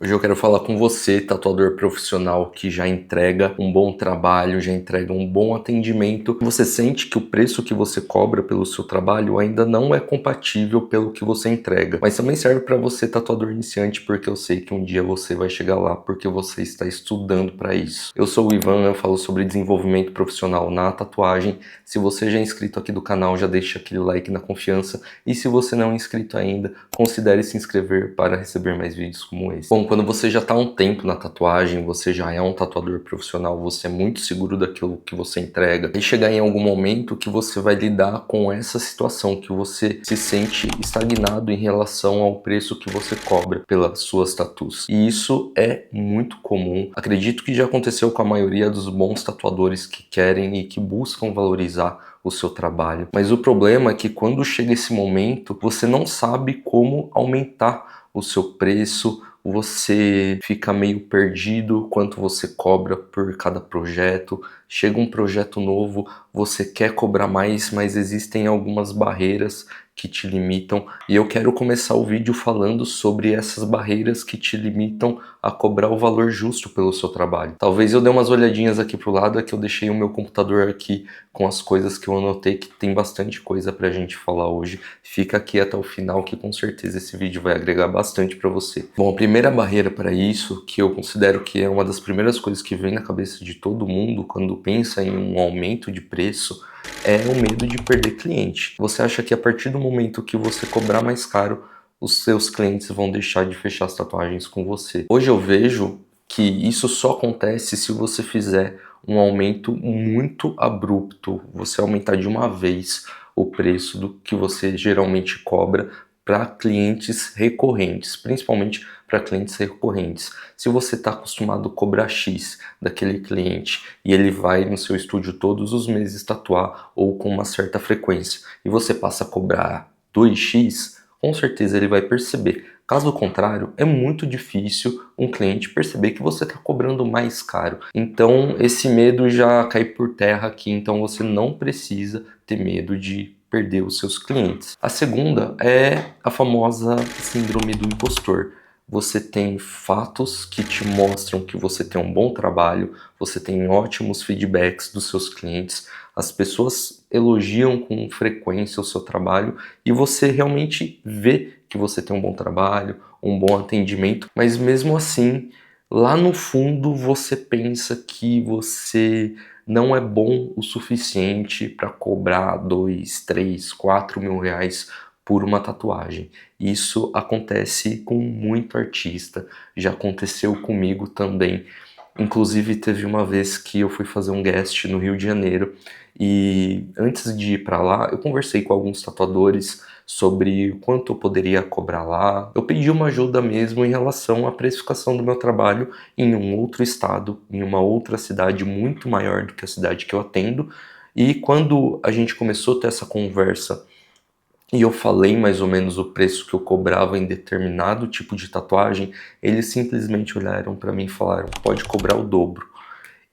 Hoje eu quero falar com você, tatuador profissional que já entrega um bom trabalho, já entrega um bom atendimento. Você sente que o preço que você cobra pelo seu trabalho ainda não é compatível pelo que você entrega. Mas também serve para você, tatuador iniciante, porque eu sei que um dia você vai chegar lá porque você está estudando para isso. Eu sou o Ivan, eu falo sobre desenvolvimento profissional na tatuagem. Se você já é inscrito aqui do canal, já deixa aquele like na confiança. E se você não é inscrito ainda, considere se inscrever para receber mais vídeos como esse. Bom, quando você já está há um tempo na tatuagem, você já é um tatuador profissional, você é muito seguro daquilo que você entrega, e chegar em algum momento que você vai lidar com essa situação, que você se sente estagnado em relação ao preço que você cobra pelas suas tatus. E isso é muito comum. Acredito que já aconteceu com a maioria dos bons tatuadores que querem e que buscam valorizar o seu trabalho. Mas o problema é que quando chega esse momento, você não sabe como aumentar o seu preço, você fica meio perdido quanto você cobra por cada projeto. Chega um projeto novo, você quer cobrar mais, mas existem algumas barreiras que te limitam. E eu quero começar o vídeo falando sobre essas barreiras que te limitam a cobrar o valor justo pelo seu trabalho. Talvez eu dê umas olhadinhas aqui pro lado, é que eu deixei o meu computador aqui com as coisas que eu anotei, que tem bastante coisa pra gente falar hoje. Fica aqui até o final que com certeza esse vídeo vai agregar bastante pra você. Bom, a primeira barreira para isso, que eu considero que é uma das primeiras coisas que vem na cabeça de todo mundo quando pensa em um aumento de preço, é o medo de perder cliente. Você acha que a partir do momento que você cobrar mais caro, os seus clientes vão deixar de fechar as tatuagens com você. Hoje eu vejo que isso só acontece se você fizer um aumento muito abrupto, você aumentar de uma vez o preço do que você geralmente cobra para clientes recorrentes, principalmente para clientes recorrentes. Se você está acostumado a cobrar X daquele cliente e ele vai no seu estúdio todos os meses tatuar ou com uma certa frequência e você passa a cobrar 2x, com certeza ele vai perceber. Caso contrário, é muito difícil um cliente perceber que você está cobrando mais caro. Então esse medo já cai por terra aqui, então você não precisa ter medo de perder os seus clientes. A segunda é a famosa síndrome do impostor. Você tem fatos que te mostram que você tem um bom trabalho, você tem ótimos feedbacks dos seus clientes, as pessoas elogiam com frequência o seu trabalho e você realmente vê que você tem um bom trabalho, um bom atendimento, mas mesmo assim, lá no fundo você pensa que você não é bom o suficiente para cobrar 2, 3, 4 mil reais por uma tatuagem. Isso acontece com muito artista, já aconteceu comigo também. Inclusive teve uma vez que eu fui fazer um guest no Rio de Janeiro e antes de ir para lá eu conversei com alguns tatuadores sobre quanto eu poderia cobrar lá. Eu pedi uma ajuda mesmo em relação à precificação do meu trabalho em um outro estado, em uma outra cidade muito maior do que a cidade que eu atendo. E quando a gente começou a ter essa conversa e eu falei mais ou menos o preço que eu cobrava em determinado tipo de tatuagem, eles simplesmente olharam para mim e falaram: pode cobrar o dobro.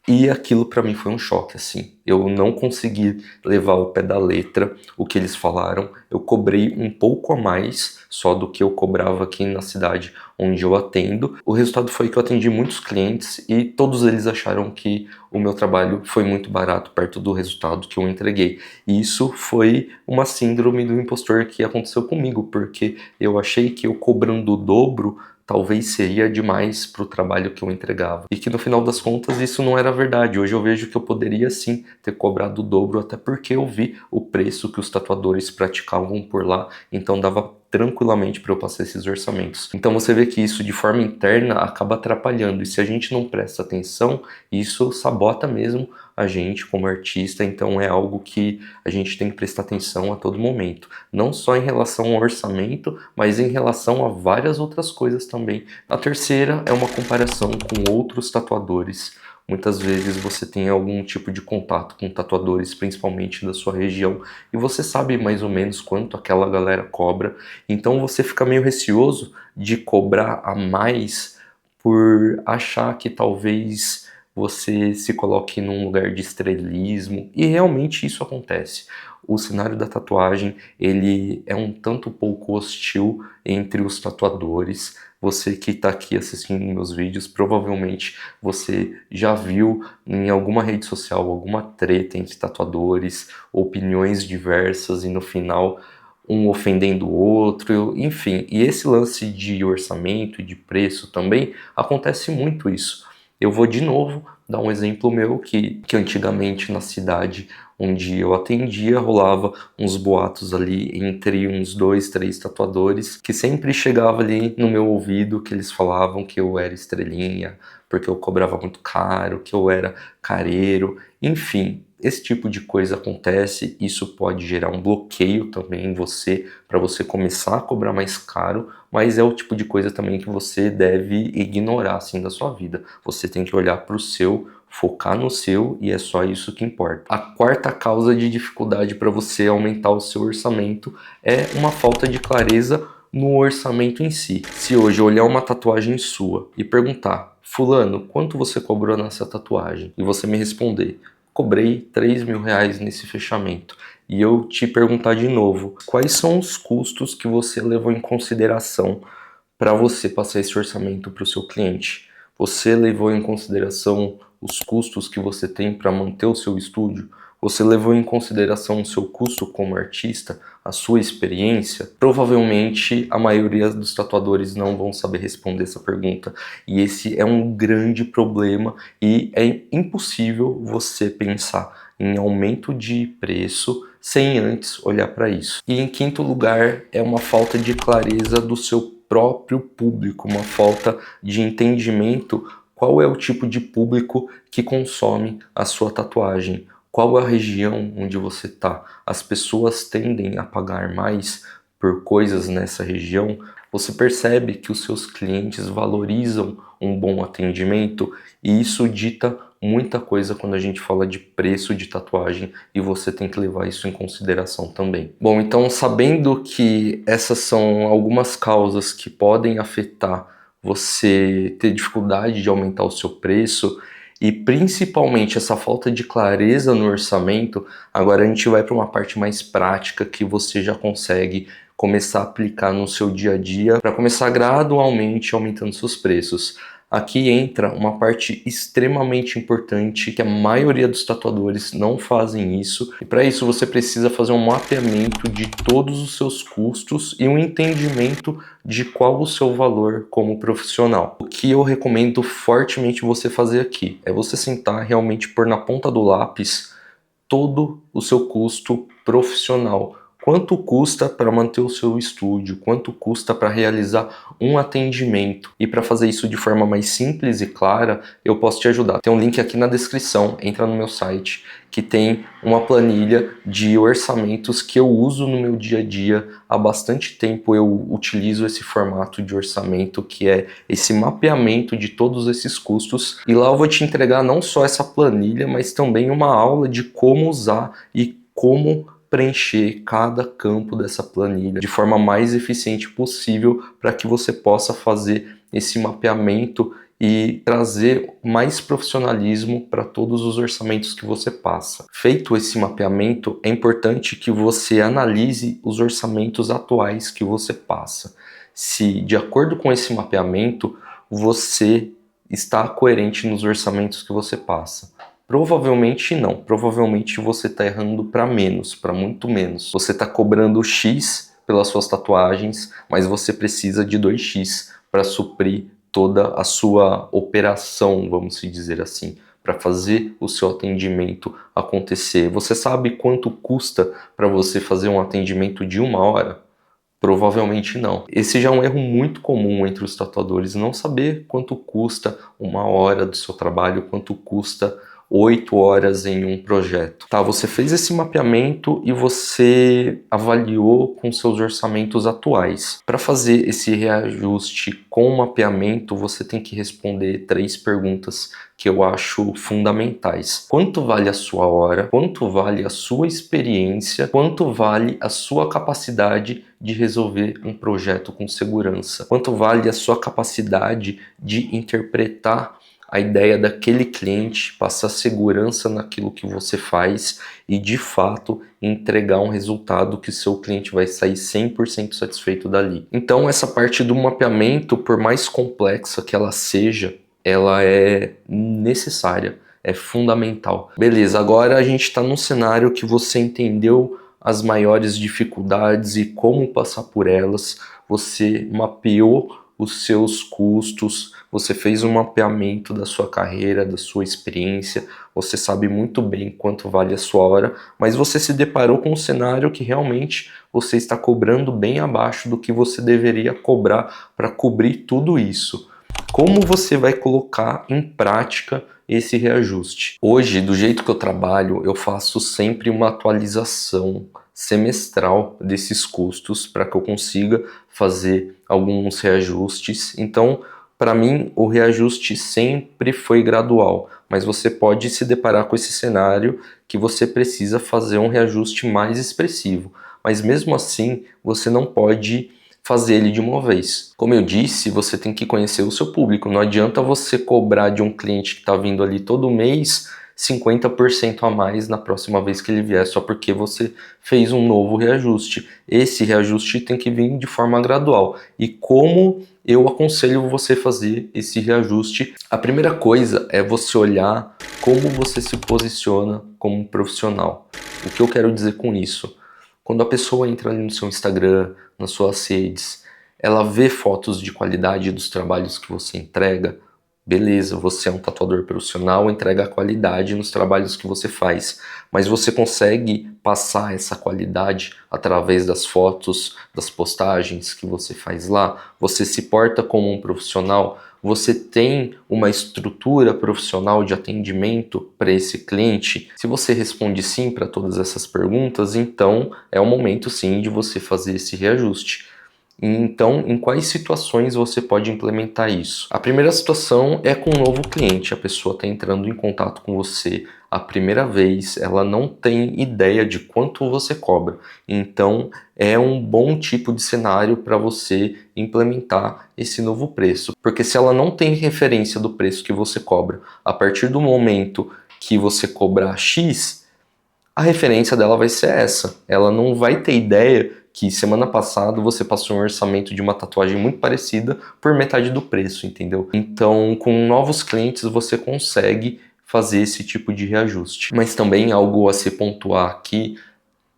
E aquilo para mim foi um choque, assim. Eu não consegui levar ao pé da letra o que eles falaram. Eu cobrei um pouco a mais só do que eu cobrava aqui na cidade onde eu atendo. O resultado foi que eu atendi muitos clientes e todos eles acharam que o meu trabalho foi muito barato perto do resultado que eu entreguei. E isso foi uma síndrome do impostor que aconteceu comigo, porque eu achei que eu cobrando o dobro talvez seria demais para o trabalho que eu entregava. E que no final das contas isso não era verdade. Hoje eu vejo que eu poderia sim ter cobrado o dobro, até porque eu vi o preço que os tatuadores praticavam por lá, então dava tranquilamente para eu passar esses orçamentos. Então você vê que isso de forma interna acaba atrapalhando, e se a gente não presta atenção, isso sabota mesmo a gente como artista, então é algo que a gente tem que prestar atenção a todo momento. Não só em relação ao orçamento, mas em relação a várias outras coisas também. A terceira é uma comparação com outros tatuadores. Muitas vezes você tem algum tipo de contato com tatuadores, principalmente da sua região, e você sabe mais ou menos quanto aquela galera cobra, então você fica meio receoso de cobrar a mais por achar que talvez você se coloque num lugar de estrelismo, e realmente isso acontece. O cenário da tatuagem, ele é um tanto pouco hostil entre os tatuadores. Você que está aqui assistindo meus vídeos, provavelmente você já viu em alguma rede social alguma treta entre tatuadores, opiniões diversas e no final um ofendendo o outro, enfim. E esse lance de orçamento e de preço também acontece muito isso. Eu vou de novo dar um exemplo meu que antigamente na cidade onde eu atendia rolava uns boatos ali entre uns 2, 3 tatuadores que sempre chegava ali no meu ouvido que eles falavam que eu era estrelinha, porque eu cobrava muito caro, que eu era careiro, enfim. Esse tipo de coisa acontece, isso pode gerar um bloqueio também em você, para você começar a cobrar mais caro, mas é o tipo de coisa também que você deve ignorar assim da sua vida. Você tem que olhar para o seu, focar no seu e é só isso que importa. A quarta causa de dificuldade para você aumentar o seu orçamento é uma falta de clareza no orçamento em si. Se hoje eu olhar uma tatuagem sua e perguntar, fulano, quanto você cobrou nessa tatuagem? E você me responder, cobrei R$ 3.000 nesse fechamento. E eu te perguntar de novo, quais são os custos que você levou em consideração para você passar esse orçamento para o seu cliente? Você levou em consideração os custos que você tem para manter o seu estúdio? Você levou em consideração o seu custo como artista, a sua experiência? Provavelmente a maioria dos tatuadores não vão saber responder essa pergunta. E esse é um grande problema e é impossível você pensar em aumento de preço sem antes olhar para isso. E em quinto lugar, é uma falta de clareza do seu próprio público, uma falta de entendimento qual é o tipo de público que consome a sua tatuagem, qual é a região onde você está. As pessoas tendem a pagar mais por coisas nessa região. Você percebe que os seus clientes valorizam um bom atendimento e isso dita muita coisa quando a gente fala de preço de tatuagem e você tem que levar isso em consideração também. Bom, então sabendo que essas são algumas causas que podem afetar você ter dificuldade de aumentar o seu preço e principalmente essa falta de clareza no orçamento, agora a gente vai para uma parte mais prática que você já consegue começar a aplicar no seu dia a dia para começar gradualmente aumentando seus preços. Aqui entra uma parte extremamente importante que a maioria dos tatuadores não fazem isso, e para isso você precisa fazer um mapeamento de todos os seus custos e um entendimento de qual o seu valor como profissional. O que eu recomendo fortemente você fazer aqui é você sentar realmente pôr na ponta do lápis todo o seu custo profissional. Quanto custa para manter o seu estúdio? Quanto custa para realizar um atendimento? E para fazer isso de forma mais simples e clara, eu posso te ajudar. Tem um link aqui na descrição, entra no meu site, que tem uma planilha de orçamentos que eu uso no meu dia a dia. Há bastante tempo eu utilizo esse formato de orçamento, que é esse mapeamento de todos esses custos. E lá eu vou te entregar não só essa planilha, mas também uma aula de como usar e como preencher cada campo dessa planilha de forma mais eficiente possível para que você possa fazer esse mapeamento e trazer mais profissionalismo para todos os orçamentos que você passa. Feito esse mapeamento, é importante que você analise os orçamentos atuais que você passa. Se, de acordo com esse mapeamento, você está coerente nos orçamentos que você passa. Provavelmente não, provavelmente você está errando para menos, para muito menos. Você está cobrando X pelas suas tatuagens, mas você precisa de 2x para suprir toda a sua operação, vamos dizer assim, para fazer o seu atendimento acontecer. Você sabe quanto custa para você fazer um atendimento de 1 hora? Provavelmente não. Esse já é um erro muito comum entre os tatuadores, não saber quanto custa 1 hora do seu trabalho, quanto custa 8 horas em um projeto. Tá, você fez esse mapeamento e você avaliou com seus orçamentos atuais. Para fazer esse reajuste com o mapeamento, você tem que responder 3 perguntas que eu acho fundamentais. Quanto vale a sua hora? Quanto vale a sua experiência? Quanto vale a sua capacidade de resolver um projeto com segurança? Quanto vale a sua capacidade de interpretar A ideia daquele cliente passar segurança naquilo que você faz e de fato entregar um resultado que seu cliente vai sair 100% satisfeito dali. Então essa parte do mapeamento, por mais complexa que ela seja, ela é necessária, é fundamental. Beleza, agora a gente está num cenário que você entendeu as maiores dificuldades e como passar por elas, você mapeou os seus custos, você fez um mapeamento da sua carreira, da sua experiência, você sabe muito bem quanto vale a sua hora, mas você se deparou com um cenário que realmente você está cobrando bem abaixo do que você deveria cobrar para cobrir tudo isso. Como você vai colocar em prática esse reajuste? Hoje, do jeito que eu trabalho, eu faço sempre uma atualização semestral desses custos para que eu consiga fazer alguns reajustes. Então, para mim, o reajuste sempre foi gradual, mas você pode se deparar com esse cenário que você precisa fazer um reajuste mais expressivo. Mas mesmo assim, você não pode fazer ele de uma vez. Como eu disse, você tem que conhecer o seu público. Não adianta você cobrar de um cliente que está vindo ali todo mês 50% a mais na próxima vez que ele vier, só porque você fez um novo reajuste. Esse reajuste tem que vir de forma gradual. E como eu aconselho você fazer esse reajuste? A primeira coisa é você olhar como você se posiciona como profissional. O que eu quero dizer com isso? Quando a pessoa entra ali no seu Instagram, nas suas redes, ela vê fotos de qualidade dos trabalhos que você entrega, beleza, você é um tatuador profissional, entrega a qualidade nos trabalhos que você faz, mas você consegue passar essa qualidade através das fotos, das postagens que você faz lá? Você se porta como um profissional? Você tem uma estrutura profissional de atendimento para esse cliente? Se você responde sim para todas essas perguntas, então é o momento sim de você fazer esse reajuste. Então, em quais situações você pode implementar isso? A primeira situação é com um novo cliente. A pessoa está entrando em contato com você a primeira vez, ela não tem ideia de quanto você cobra. Então, é um bom tipo de cenário para você implementar esse novo preço. Porque se ela não tem referência do preço que você cobra, a partir do momento que você cobrar X, a referência dela vai ser essa. Ela não vai ter ideia que semana passada você passou um orçamento de uma tatuagem muito parecida por metade do preço, entendeu? Então, com novos clientes você consegue fazer esse tipo de reajuste. Mas também algo a se pontuar aqui,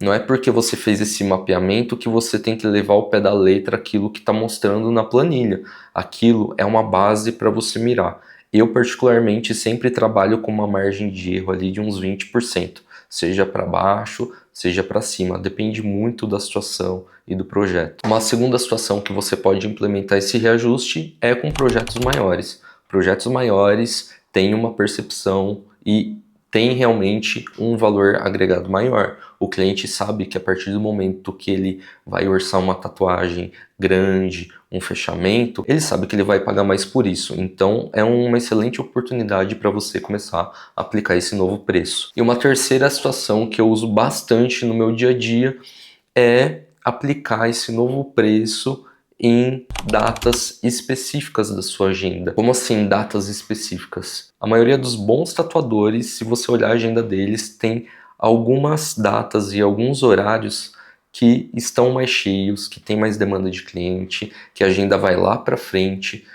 não é porque você fez esse mapeamento que você tem que levar ao pé da letra aquilo que está mostrando na planilha. Aquilo é uma base para você mirar. Eu, particularmente, sempre trabalho com uma margem de erro ali de uns 20%, seja para baixo, seja para cima. Depende muito da situação e do projeto. Uma segunda situação que você pode implementar esse reajuste é com projetos maiores. Projetos maiores têm uma percepção e tem realmente um valor agregado maior. O cliente sabe que a partir do momento que ele vai orçar uma tatuagem grande, um fechamento, ele sabe que ele vai pagar mais por isso. Então é uma excelente oportunidade para você começar a aplicar esse novo preço. E uma terceira situação que eu uso bastante no meu dia a dia é aplicar esse novo preço em datas específicas da sua agenda. Como assim datas específicas? A maioria dos bons tatuadores, se você olhar a agenda deles, tem algumas datas e alguns horários que estão mais cheios, que tem mais demanda de cliente, que a agenda vai lá para frente.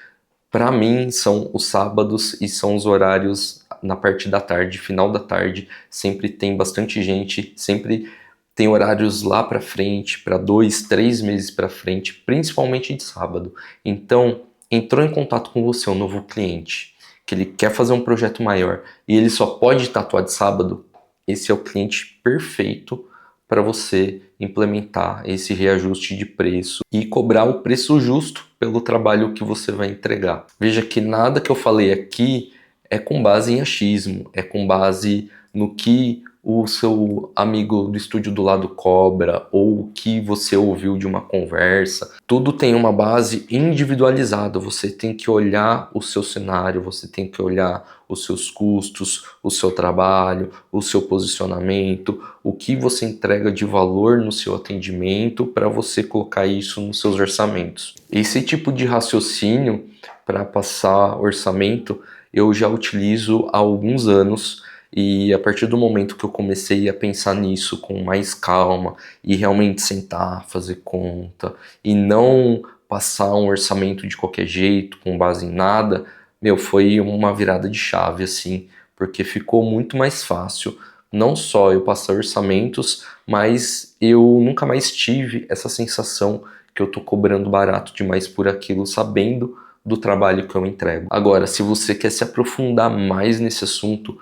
Para mim são os sábados e são os horários na parte da tarde, final da tarde, sempre tem bastante gente, sempre tem horários lá para frente, para 2, 3 meses para frente, principalmente de sábado. Então, entrou em contato com você um novo cliente, que ele quer fazer um projeto maior e ele só pode tatuar de sábado, esse é o cliente perfeito para você implementar esse reajuste de preço e cobrar o preço justo pelo trabalho que você vai entregar. Veja que nada que eu falei aqui é com base em achismo, é com base no que o seu amigo do estúdio do lado cobra ou o que você ouviu de uma conversa. Tudo tem uma base individualizada. Você tem que olhar o seu cenário, você tem que olhar os seus custos, o seu trabalho, o seu posicionamento, o que você entrega de valor no seu atendimento para você colocar isso nos seus orçamentos. Esse tipo de raciocínio para passar orçamento eu já utilizo há alguns anos. E a partir do momento que eu comecei a pensar nisso com mais calma e realmente sentar, fazer conta e não passar um orçamento de qualquer jeito, com base em nada, meu, foi uma virada de chave assim, porque ficou muito mais fácil. Não só eu passar orçamentos, mas eu nunca mais tive essa sensação que eu tô cobrando barato demais por aquilo, sabendo do trabalho que eu entrego. Agora, se você quer se aprofundar mais nesse assunto,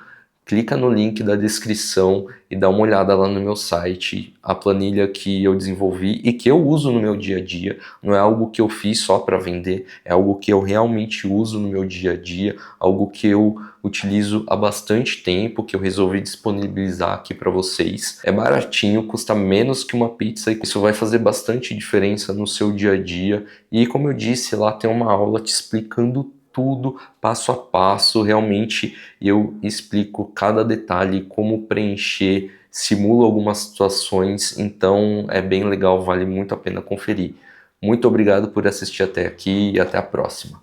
clica no link da descrição e dá uma olhada lá no meu site, a planilha que eu desenvolvi e que eu uso no meu dia a dia. Não é algo que eu fiz só para vender, é algo que eu realmente uso no meu dia a dia, algo que eu utilizo há bastante tempo, que eu resolvi disponibilizar aqui para vocês. É baratinho, custa menos que uma pizza e isso vai fazer bastante diferença no seu dia a dia. E como eu disse, lá tem uma aula te explicando tudo passo a passo, realmente eu explico cada detalhe, como preencher, simulo algumas situações, então é bem legal, vale muito a pena conferir. Muito obrigado por assistir até aqui e até a próxima.